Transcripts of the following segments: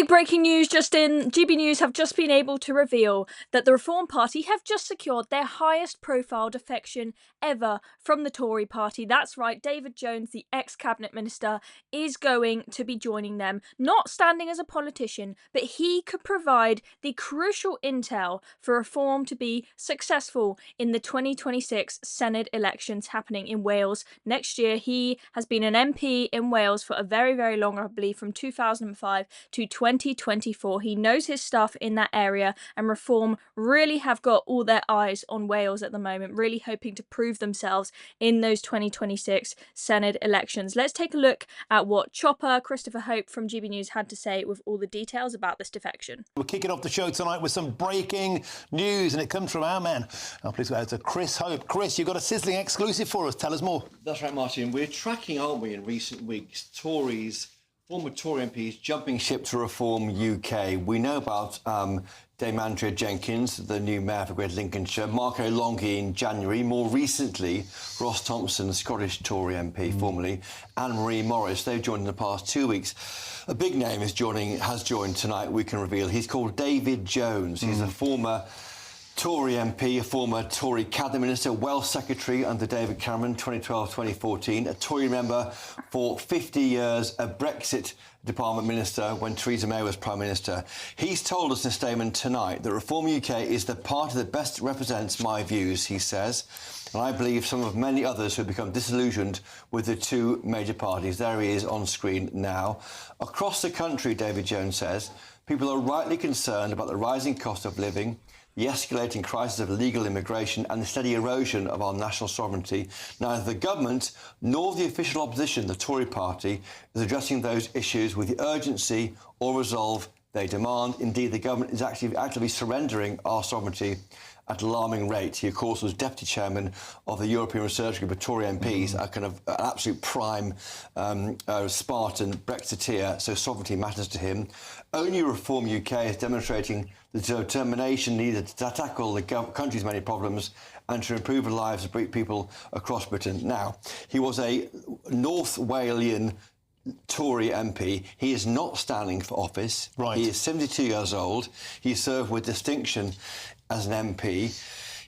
Big breaking news just in. GB News have just been able to reveal that the Reform Party have just secured their highest profile defection ever from the Tory party. That's right, David Jones, the ex-cabinet minister, is going to be joining them, not standing as a politician, but he could provide the crucial intel for Reform to be successful in the 2026 Senate elections happening in Wales next year. He has been an MP in Wales for a very, very long, I believe, from 2005 to 2024. He knows his stuff in that area, and Reform really have got all their eyes on Wales at the moment, really hoping to prove themselves in those 2026 Senate elections. Let's take a look at what Chopper Christopher Hope from GB News had to say with all the details about this defection. We're kicking off the show tonight with some breaking news, and it comes from our man. Please go ahead to Chris Hope. Chris, you've got a sizzling exclusive for us. Tell us more. That's right, Martin. We're tracking, aren't we, in recent weeks, former Tory MPs jumping ship to Reform UK. We know about Dame Andrea Jenkins, the new mayor for Greater Lincolnshire, Marco Longhi in January, more recently Ross Thompson, Scottish Tory MP, formerly, Anne-Marie Morris. They've joined in the past 2 weeks. A big name has joined tonight, we can reveal. He's called David Jones. He's a former Tory MP, a former Tory cabinet minister, Welsh secretary under David Cameron, 2012-2014, a Tory member for 50 years, a Brexit department minister when Theresa May was Prime Minister. He's told us in a statement tonight that Reform UK is the party that best represents my views, he says, and I believe some of many others who have become disillusioned with the two major parties. There he is on screen now. Across the country, David Jones says, people are rightly concerned about the rising cost of living, the escalating crisis of illegal immigration and the steady erosion of our national sovereignty. Neither the government nor the official opposition, the Tory party, is addressing those issues with the urgency or resolve they demand. Indeed, the government is actually actively surrendering our sovereignty at an alarming rate. He, of course, was deputy chairman of the European Research Group of Tory MPs, a kind of an absolute prime Spartan Brexiteer, so sovereignty matters to him. Only Reform UK is demonstrating the determination needed to tackle the country's many problems and to improve the lives of people across Britain. Now, he was a North Walian Tory MP. He is not standing for office. Right. He is 72 years old. He served with distinction as an MP.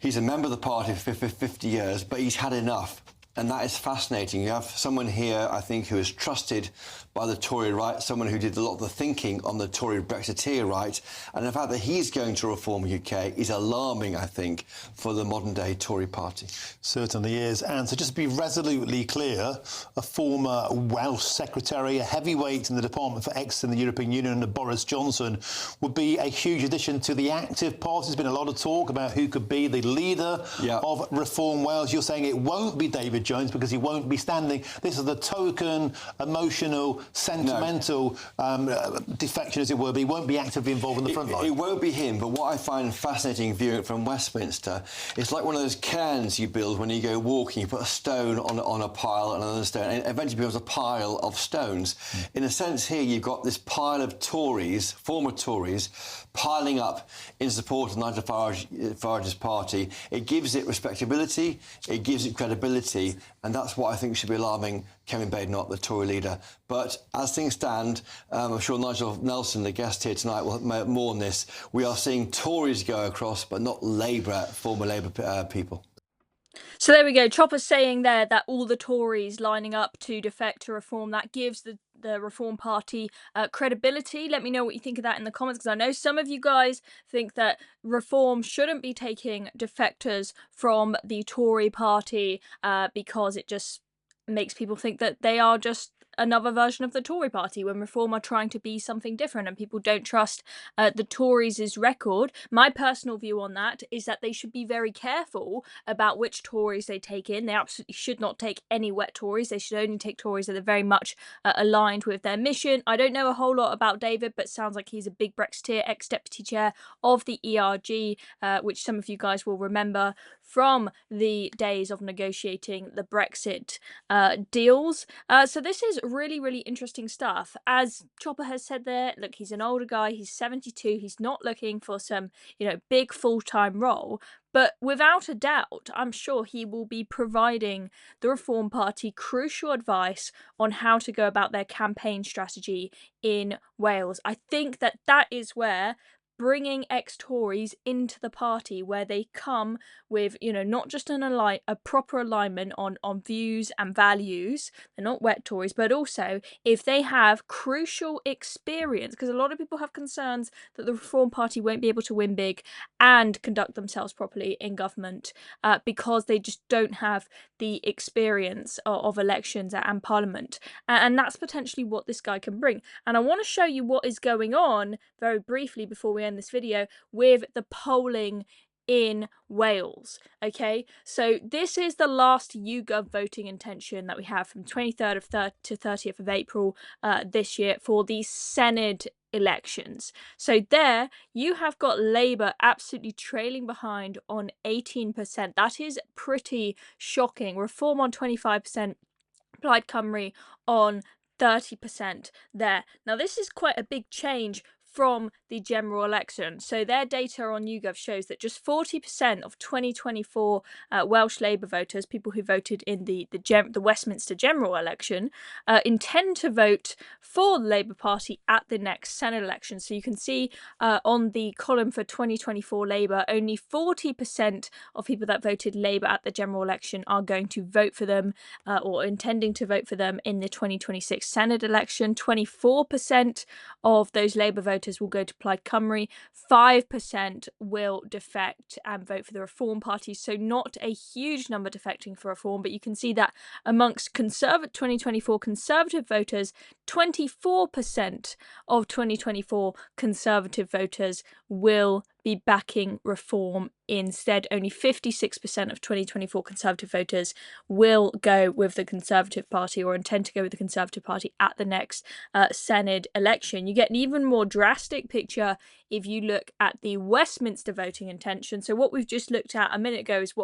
He's a member of the party for 50 years, but he's had enough. And that is fascinating. You have someone here, I think, who is trusted by the Tory right, someone who did a lot of the thinking on the Tory Brexiteer right. And the fact that he's going to Reform UK is alarming, I think, for the modern-day Tory party. Certainly is. And so just to be resolutely clear, a former Welsh secretary, a heavyweight in the Department for Exit in the European Union under Boris Johnson, would be a huge addition to the active party. There's been a lot of talk about who could be the leader of Reform Wales. You're saying it won't be David Jones because he won't be standing. This is the token, emotional, sentimental defection, as it were, but he won't be actively involved in the front line. It won't be him, but what I find fascinating viewing it from Westminster, it's like one of those cairns you build when you go walking. You put a stone on a pile and another stone, and it eventually becomes a pile of stones. In a sense here, you've got this pile of Tories, former Tories, piling up in support of Nigel Farage's party. It gives it respectability, it gives it credibility, and that's what I think should be alarming Kevin Badenoch, the Tory leader. But as things stand, I'm sure Nigel Nelson, the guest here tonight, will have more on this. We are seeing Tories go across, but not Labour, former Labour people. So there we go. Chopper's saying there that all the Tories lining up to defect to Reform, that gives the Reform Party credibility. Let me know what you think of that in the comments, because I know some of you guys think that Reform shouldn't be taking defectors from the Tory party because it just makes people think that they are just another version of the Tory party when Reform are trying to be something different and people don't trust the Tories' record. My personal view on that is that they should be very careful about which Tories they take in. They absolutely should not take any wet Tories. They should only take Tories that are very much aligned with their mission. I don't know a whole lot about David, but sounds like he's a big Brexiteer, ex-deputy chair of the ERG, which some of you guys will remember from the days of negotiating the Brexit deals. So this is really, really interesting stuff. As Chopper has said there, look, he's an older guy, he's 72, he's not looking for some, big full-time role. But without a doubt, I'm sure he will be providing the Reform Party crucial advice on how to go about their campaign strategy in Wales. I think that is where bringing ex-Tories into the party, where they come with, not just a proper alignment on views and values. They're not wet Tories, but also if they have crucial experience, because a lot of people have concerns that the Reform Party won't be able to win big and conduct themselves properly in government because they just don't have the experience of elections and parliament. And that's potentially what this guy can bring. And I want to show you what is going on very briefly before we end this video with the polling in Wales. Okay, so this is the last YouGov voting intention that we have from 23rd to 30th of April this year for the Senedd elections. So there you have got Labour absolutely trailing behind on 18%. That is pretty shocking. Reform on 25%, Plaid Cymru on 30% there. Now this is quite a big change from the general election. So their data on YouGov shows that just 40% of 2024 Welsh Labour voters, people who voted in the Westminster general election, intend to vote for the Labour Party at the next Senedd election. So you can see on the column for 2024 Labour, only 40% of people that voted Labour at the general election are going to vote for them or intending to vote for them in the 2026 Senedd election. 24% of those Labour voters will go to Plaid Cymru, 5% will defect and vote for the Reform Party, so not a huge number defecting for Reform, but you can see that amongst 2024 Conservative voters, 24% of 2024 Conservative voters will be backing Reform instead. Only 56% of 2024 Conservative voters will go with the Conservative Party or intend to go with the Conservative Party at the next Senedd election. You get an even more drastic picture if you look at the Westminster voting intention. So what we've just looked at a minute ago is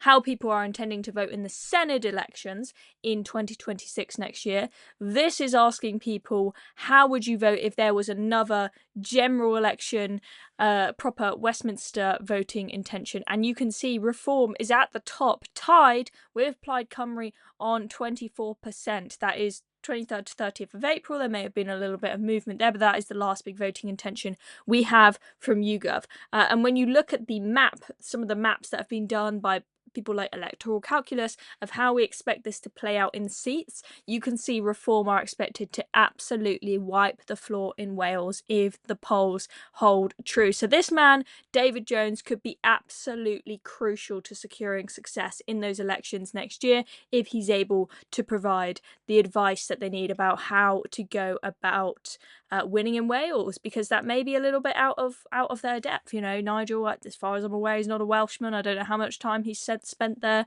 how people are intending to vote in the Senedd elections in 2026 next year. This is asking people, how would you vote if there was another general election, proper Westminster voting intention? And you can see Reform is at the top, tied with Plaid Cymru on 24%. That is 23rd to 30th of April. There may have been a little bit of movement there, but that is the last big voting intention we have from YouGov. And when you look at the map, some of the maps that have been done by people like Electoral Calculus of how we expect this to play out in seats, you can see Reform are expected to absolutely wipe the floor in Wales if the polls hold true. So this man, David Jones, could be absolutely crucial to securing success in those elections next year if he's able to provide the advice that they need about how to go about winning in Wales, because that may be a little bit out of their depth. Nigel, as far as I'm aware, he's not a Welshman. I don't know how much time he's spent there,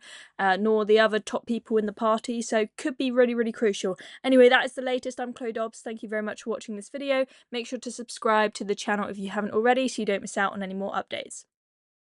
nor the other top people in the party, so could be really, really crucial. Anyway, that is the latest. I'm Chloe Dobbs. Thank you very much for watching this video. Make sure to subscribe to the channel if you haven't already so you don't miss out on any more updates.